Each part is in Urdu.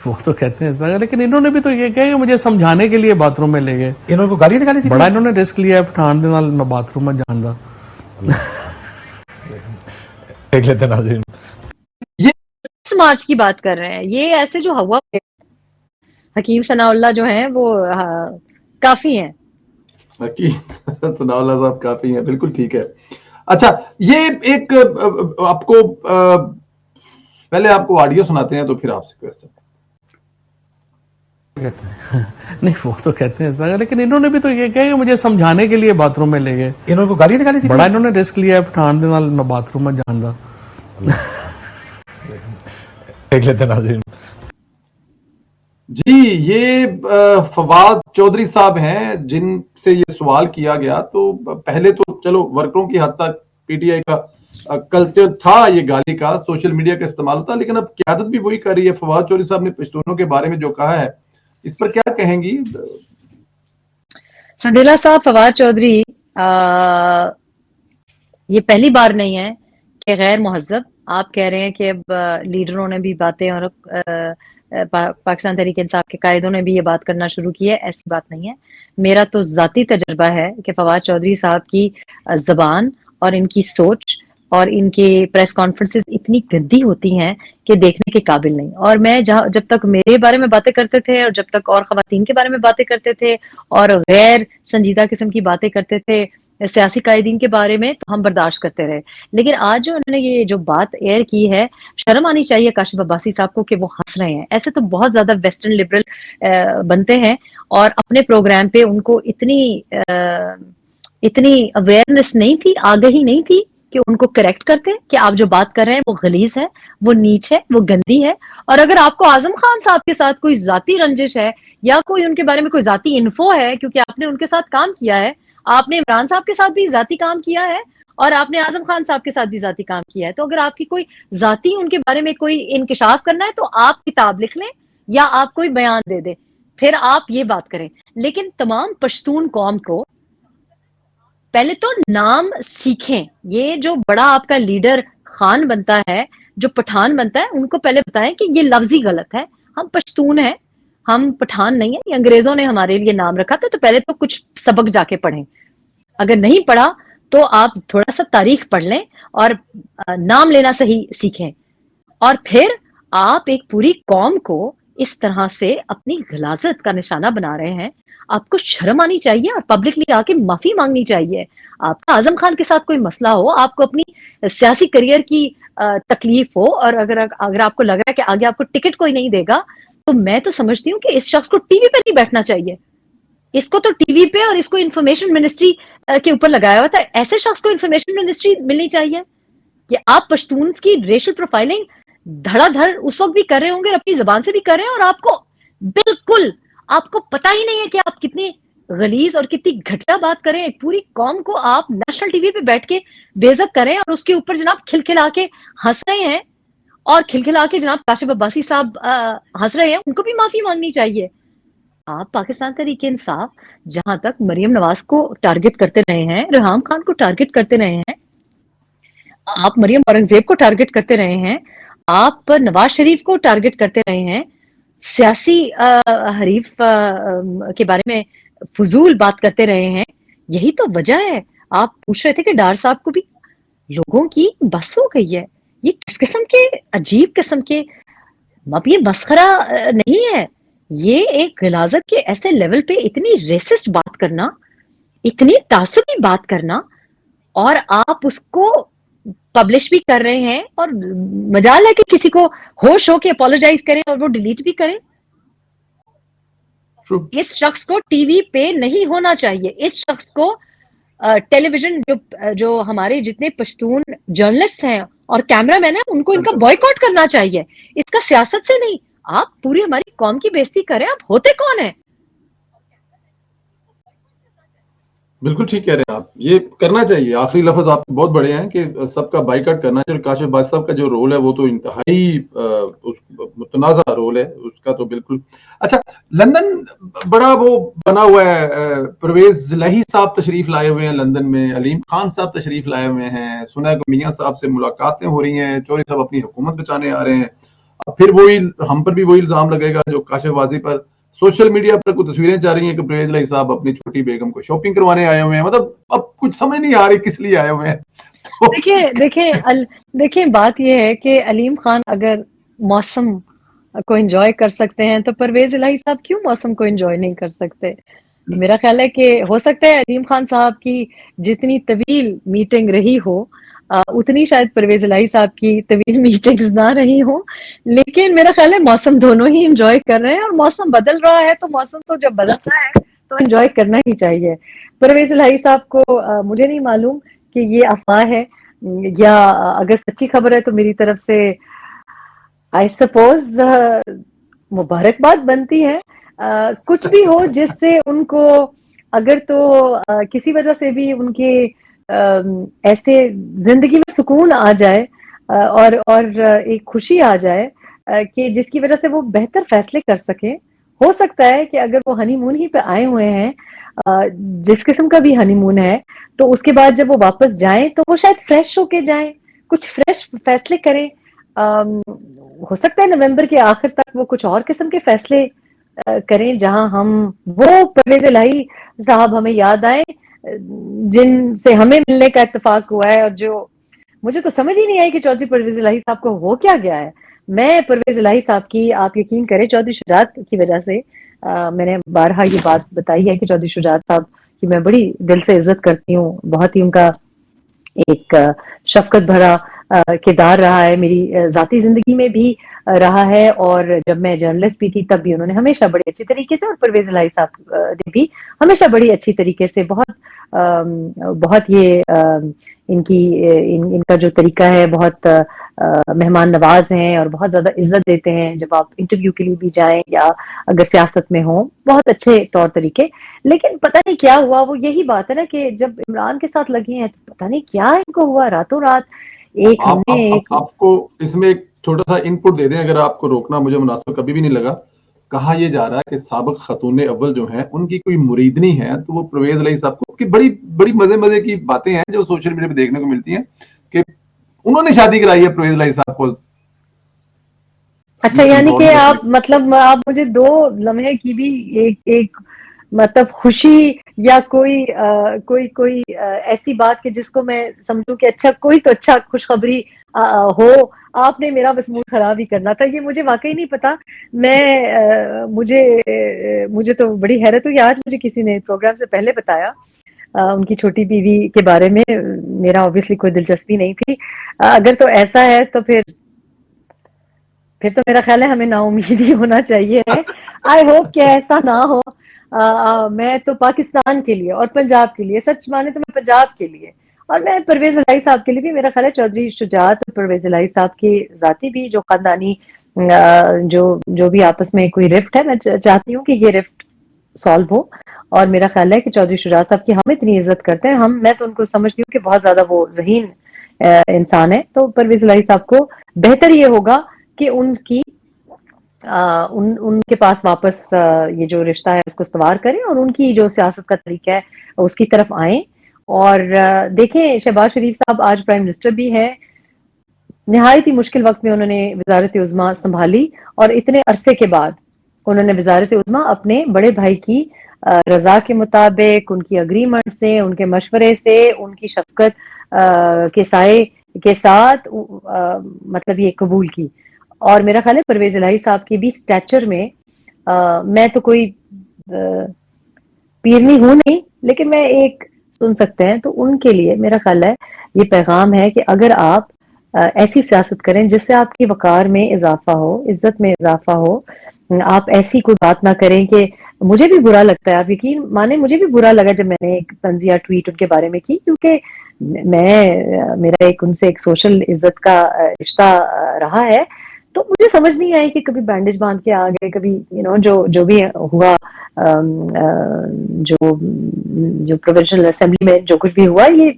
وہ تو کہتے ہیں اس طرح، لیکن انہوں نے بھی تو یہ کہا کہ مجھے سمجھانے کے لیے باتھ روم میں لے گئے. انہوں نے گالی نکالی تھی. بڑا انہوں نے رسک لیا ہے پٹھان دے نال میں باتھ روم میں جان دا. دیکھ لیتے ہیں ناظرین. اس مارچ کی بات کر رہے ہیں. یہ ایسے جو ہوا حکیم ثناء اللہ جو ہیں وہ کافی ہیں. حکیم ثناء اللہ صاحب کافی ہیں، بالکل ٹھیک ہے. اچھا یہ ایک آپ کو پہلے آپ کو آڈیو سناتے ہیں تو پھر آپ سے کویسچن. نہیں وہ تو کہتے ہیں اس طرح، لیکن انہوں نے بھی تو یہ کہا کہ مجھے سمجھانے کے لیے باتھ روم میں لے گئے. انہوں نے گالی نکالی تھی. بڑا انہوں نے رسک لیا ہے پٹھان دے نال میں باتھ روم میں جان دا. دیکھ لیتے ہیں ناظرین. جی یہ فواد چودھری صاحب ہیں جن سے یہ سوال کیا گیا. تو پہلے تو چلو ورکروں کی حد تک پی ٹی آئی کا کلچر تھا یہ گالی کا، سوشل میڈیا کا استعمال ہوتا، لیکن اب قیادت بھی وہی کر رہی ہے. فواد چودھری صاحب نے پشتونوں کے بارے میں جو کہا ہے اس پر کیا کہیں گی؟ سندیلا صاحب، فواد چودھری یہ پہلی بار نہیں ہے کہ غیر مہذب. آپ کہہ رہے ہیں کہ اب لیڈروں نے بھی باتیں اور پاکستان تحریک انصاف کے قائدوں نے بھی یہ بات کرنا شروع کی ہے. ایسی بات نہیں ہے. میرا تو ذاتی تجربہ ہے کہ فواد چودھری صاحب کی زبان اور ان کی سوچ اور ان کے پریس کانفرنسز اتنی گندی ہوتی ہیں کہ دیکھنے کے قابل نہیں. اور میں جب تک میرے بارے میں باتیں کرتے تھے اور جب تک اور خواتین کے بارے میں باتیں کرتے تھے اور غیر سنجیدہ قسم کی باتیں کرتے تھے سیاسی قائدین کے بارے میں، تو ہم برداشت کرتے رہے. لیکن آج جو انہوں نے یہ جو بات ایئر کی ہے، شرم آنی چاہیے کاشف عباسی صاحب کو کہ وہ ہنس رہے ہیں. ایسے تو بہت زیادہ ویسٹرن لبرل بنتے ہیں اور اپنے پروگرام پہ ان کو اتنی اویئرنیس نہیں تھی، آگہی نہیں تھی کہ ان کو کریکٹ کرتے کہ آپ جو بات کر رہے ہیں وہ غلیظ ہے، وہ نیچ ہے، وہ گندی ہے. اور اگر آپ کو اعظم خان صاحب کے ساتھ کوئی ذاتی رنجش ہے یا کوئی ان کے بارے میں کوئی ذاتی انفو ہے، کیونکہ آپ نے ان کے ساتھ کام کیا ہے، آپ نے عمران صاحب کے ساتھ بھی ذاتی کام کیا ہے اور آپ نے اعظم خان صاحب کے ساتھ بھی ذاتی کام کیا ہے، تو اگر آپ کی کوئی ذاتی ان کے بارے میں کوئی انکشاف کرنا ہے تو آپ کتاب لکھ لیں یا آپ کوئی بیان دے دیں، پھر آپ یہ بات کریں. لیکن تمام پشتون قوم کو پہلے تو نام سیکھیں. یہ جو بڑا آپ کا لیڈر خان بنتا ہے، جو پٹھان بنتا ہے، ان کو پہلے بتائیں کہ یہ لفظ ہی غلط ہے. ہم پشتون ہیں، ہم پٹھان نہیں ہیں. یہ انگریزوں نے ہمارے لیے نام رکھا تھا، تو پہلے تو کچھ سبق جا کے پڑھیں. اگر نہیں پڑھا تو آپ تھوڑا سا تاریخ پڑھ لیں اور نام لینا صحیح سیکھیں. اور پھر آپ ایک پوری قوم کو اس طرح سے اپنی غلاظت کا نشانہ بنا رہے ہیں. آپ کو شرم آنی چاہیے اور پبلکلی آ کے معافی مانگنی چاہیے. آپ کا اعظم خان کے ساتھ کوئی مسئلہ ہو، آپ کو اپنی سیاسی کریئر کی تکلیف ہو، اور اگر آپ کو لگ رہا ہے کہ آگے آپ کو ٹکٹ کوئی نہیں دے گا، تو میں تو سمجھتی ہوں کہ اس شخص کو ٹی وی پہ نہیں بیٹھنا چاہیے. اس کو تو ٹی وی پہ اور اس کو انفارمیشن منسٹری کے اوپر لگایا ہوا تھا. ایسے شخص کو انفارمیشن منسٹری ملنی چاہیے کہ آپ پشتونز کی ریشل پروفائلنگ دھڑا دھڑ اس وقت بھی کر رہے ہوں گے، اپنی زبان سے بھی کر رہے ہیں، اور آپ کو بالکل آپ کو پتہ ہی نہیں ہے کہ آپ کتنی غلیظ اور کتنی گھٹیا بات کریں. ایک پوری قوم کو آپ نیشنل ٹی وی پہ بیٹھ کے بے عزت کریں اور اس کے اوپر جناب کھلکھلا کے ہنس رہے ہیں، اور کھلکھلا کے جناب کاشف عباسی صاحب ہنس رہے ہیں. ان کو بھی معافی مانگنی چاہیے. آپ پاکستان تحریک انصاف جہاں تک مریم نواز کو ٹارگٹ کرتے رہے ہیں، ریحام خان کو ٹارگٹ کرتے رہے ہیں، آپ مریم اورنگزیب کو ٹارگٹ کرتے رہے ہیں، آپ نواز شریف کو ٹارگٹ کرتے رہے ہیں، سیاسی حریف کے بارے میں فضول بات کرتے رہے ہیں. یہی تو وجہ ہے. آپ پوچھ رہے تھے کہ ڈار صاحب کو بھی لوگوں کی بس ہو گئی ہے. یہ کس قسم کے عجیب قسم کے، اب یہ مسخرہ نہیں ہے، یہ ایک غلاظت کے ایسے لیول پہ اتنی ریسسٹ بات کرنا، اتنی تعصبی بات کرنا، اور آپ اس کو پبلش بھی کر رہے ہیں، اور مجال ہے کہ کسی کو ہوش ہو کے اپولوجائز کریں اور وہ ڈیلیٹ بھی کریں. اس شخص کو ٹی وی پہ نہیں ہونا چاہیے. اس شخص کو ٹیلی ویژن جو ہمارے جتنے پشتون جرنلسٹ ہیں اور کیمرہ مین ہیں، ان کو ان کا بوائیکاٹ کرنا چاہیے. اس کا سیاست سے نہیں. آپ پوری ہماری قوم کی بےزتی کریں. آپ ہوتے کون ہیں؟ بالکل ٹھیک کہہ رہے ہیں آپ. یہ کرنا چاہیے. آخری لفظ آپ بہت بڑے ہیں کہ سب کا بائیکاٹ کرنا چاہیے. کاشف عباسی صاحب کا جو رول ہے وہ تو انتہائی متنازع رول ہے اس کا، تو بالکل. اچھا لندن بڑا وہ بنا ہوا ہے. پرویز لہی صاحب تشریف لائے ہوئے ہیں لندن میں، علیم خان صاحب تشریف لائے ہوئے ہیں، سنا ہے کہ میاں صاحب سے ملاقاتیں ہو رہی ہیں، چوہری صاحب اپنی حکومت بچانے آ رہے ہیں. پھر وہی ہم پر بھی وہی الزام لگے گا جو کاشف واضح پر سوشل میڈیا پر کوئی تصویریں چاہ رہی ہیں کہ پرویز الہی صاحب اپنی چھوٹی بیگم کو شاپنگ کروانے آئے ہوئے ہیں. مطلب اب کچھ سمجھ نہیں آ رہی کس لیے آئے ہوئے ہیں. دیکھیں بات یہ ہے کہ علیم خان اگر موسم کو انجوائے کر سکتے ہیں تو پرویز الہی صاحب کیوں موسم کو انجوائے نہیں کر سکتے؟ میرا خیال ہے کہ ہو سکتا ہے علیم خان صاحب کی جتنی طویل میٹنگ رہی ہو اتنی شاید پرویز الہی صاحب کی طویل میٹنگز نہ رہی ہوں، لیکن میرا خیال ہے موسم دونوں ہی انجوائے کر رہے ہیں، اور موسم بدل رہا ہے تو موسم تو جب بدل رہا ہے تو انجوائے کرنا ہی چاہیے. پرویز الہی صاحب کو مجھے نہیں معلوم کہ یہ افواہ ہے یا اگر سچی خبر ہے تو میری طرف سے آئی سپوز مبارکباد بنتی ہے. کچھ بھی ہو جس سے ان کو اگر تو کسی وجہ سے بھی ان کے ایسے زندگی میں سکون آ جائے اور ایک خوشی آ جائے کہ جس کی وجہ سے وہ بہتر فیصلے کر سکیں. ہو سکتا ہے کہ اگر وہ ہنی مون ہی پہ آئے ہوئے ہیں جس قسم کا بھی ہنی مون ہے تو اس کے بعد جب وہ واپس جائیں تو وہ شاید فریش ہو کے جائیں، کچھ فریش فیصلے کریں. ہو سکتا ہے نومبر کے آخر تک وہ کچھ اور قسم کے فیصلے کریں جہاں ہم وہ پرویز الہی صاحب ہمیں یاد آئے جن سے ہمیں ملنے کا اتفاق ہوا ہے، اور جو مجھے تو سمجھ ہی نہیں آئی کہ چودھری پرویز الہی صاحب کو ہو کیا گیا ہے. میں پرویز الہی صاحب کی، آپ یقین کریں، چودھری شجاعت کی وجہ سے میں نے بارہا یہ بات بتائی ہے کہ چودھری شجاعت صاحب کی میں بڑی دل سے عزت کرتی ہوں، بہت ہی ان کا ایک شفقت بھرا کردار رہا ہے میری ذاتی زندگی میں بھی رہا ہے، اور جب میں جرنلسٹ بھی تھی تب بھی انہوں نے ہمیشہ بڑے اچھی طریقے سے، اور پرویز الہی صاحب نے بھی ہمیشہ بڑی اچھی طریقے سے بہت یہ ان کا جو طریقہ ہے بہت مہمان نواز ہیں اور بہت زیادہ عزت دیتے ہیں. جب آپ انٹرویو کے لیے بھی جائیں یا اگر سیاست میں ہوں، بہت اچھے طور طریقے. لیکن پتہ نہیں کیا ہوا، وہ یہی بات ہے نا کہ جب عمران کے ساتھ لگے ہیں تو پتہ نہیں کیا ان کو ہوا، راتوں رات ایک ہم نے ایک آپ کو اس میں ایک چھوٹا سا ان پٹ دے دیں اگر آپ کو روکنا مجھے مناسب کبھی بھی نہیں لگا. کہا یہ جا رہا ہے کہ سابق خاتون اول جو ہیں ان کی کوئی مریدنی ہے تو وہ پرویز الہی صاحب کو، کہ بڑی بڑی مزے کی باتیں ہیں جو سوشل میڈیا پہ دیکھنے کو ملتی ہیں کہ انہوں نے شادی کرائی ہے پرویز الہی صاحب کو. اچھا، یعنی کہ آپ مطلب آپ مجھے 2 لمحے کی بھی ایک مطلب خوشی یا کوئی ایسی بات کہ جس کو میں سمجھوں کہ اچھا کوئی تو اچھا خوشخبری ہو، آپ نے میرا بس موڈ خراب ہی کرنا تھا. یہ مجھے واقعی نہیں پتا. مجھے تو بڑی حیرت ہوئی آج مجھے کسی نے پروگرام سے پہلے بتایا ان کی چھوٹی بیوی کے بارے میں. میرا obviously کوئی دلچسپی نہیں تھی. اگر تو ایسا ہے تو پھر تو میرا خیال ہے ہمیں نا امید ہی ہونا چاہیے ہے. آئی ہوپ کہ ایسا نہ ہو. میں تو پاکستان کے لیے اور پنجاب کے لیے، سچ مانے تو میں پنجاب کے لیے اور میں پرویز الہی صاحب کے لیے بھی، میرا خیال ہے چودھری شجاعت اور پرویز الہی صاحب کی ذاتی بھی جو خاندانی جو بھی آپس میں کوئی رفٹ ہے، میں چاہتی ہوں کہ یہ رفٹ سالو ہو. اور میرا خیال ہے کہ چودھری شجاعت صاحب کی ہم اتنی عزت کرتے ہیں، میں تو ان کو سمجھتی ہوں کہ بہت زیادہ وہ ذہین انسان ہے. تو پرویز الہی صاحب کو بہتر یہ ہوگا کہ ان کے پاس واپس یہ جو رشتہ ہے اس کو استوار کریں اور ان کی جو سیاست کا طریقہ ہے اس کی طرف آئیں. اور دیکھیں شہباز شریف صاحب آج پرائم منسٹر بھی ہے، نہایت ہی مشکل وقت میں انہوں نے وزارت عظمیٰ سنبھالی، اور اتنے عرصے کے بعد انہوں نے وزارت عظمیٰ اپنے بڑے بھائی کی رضا کے مطابق، ان کی اگریمنٹ سے، ان کے مشورے سے، ان کی شفقت کے سائے کے ساتھ مطلب یہ قبول کی. اور میرا خیال ہے پرویز الہی صاحب کی بھی سٹیچر میں تو کوئی پیرنی ہوں نہیں، لیکن میں ایک سن سکتے ہیں تو ان کے لیے میرا خیال ہے یہ پیغام ہے کہ اگر آپ ایسی سیاست کریں جس سے آپ کی وقار میں اضافہ ہو، عزت میں اضافہ ہو، آپ ایسی کوئی بات نہ کریں کہ مجھے بھی برا لگتا ہے. آپ یقین مانے مجھے بھی برا لگا جب میں نے ایک طنزیہ ٹویٹ ان کے بارے میں کی، کیونکہ میرا ان سے ایک سوشل عزت کا رشتہ رہا ہے. تو مجھے سمجھ نہیں آئی کہ کبھی بینڈیج باندھ کے آ گئے، کبھی جو بھی ہوا، جو پروونشل اسمبلی میں جو کچھ بھی ہوا، یہ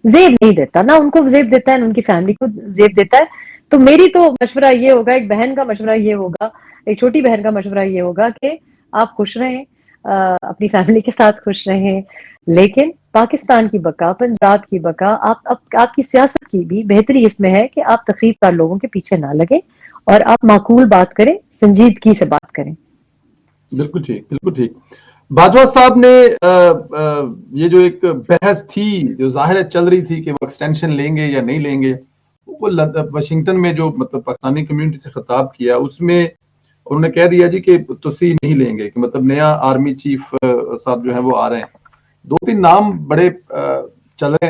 زیب نہیں دیتا، نہ ان کو زیب دیتا ہے نہ ان کی فیملی کو زیب دیتا ہے. تو میری تو مشورہ یہ ہوگا، ایک بہن کا مشورہ یہ ہوگا، ایک چھوٹی بہن کا مشورہ یہ ہوگا کہ آپ خوش رہیں، اپنی فیملی کے ساتھ خوش رہیں، لیکن پاکستان کی بقا، پنجاب کی بقا، آپ کی سیاست کی بھی بہتری اس میں ہے کہ آپ تخریب کار لوگوں کے پیچھے نہ لگیں اور آپ معقول بات کریں, سنجیدگی سے بات کریں. بالکل ٹھیک, بالکل ٹھیک. باجوہ صاحب نے یہ جو ایک بحث تھی جو ظاہر چل رہی تھی کہ وہ ایکسٹینشن لیں گے یا نہیں لیں گے, وہ واشنگٹن میں جو مطلب پاکستانی کمیونٹی سے خطاب کیا اس میں انہوں نے کہہ دیا جی کہ تسی نہیں لیں گے, کہ مطلب نیا آرمی چیف صاحب جو ہیں وہ آ رہے ہیں. 2-3 نام بڑے چل رہے ہیں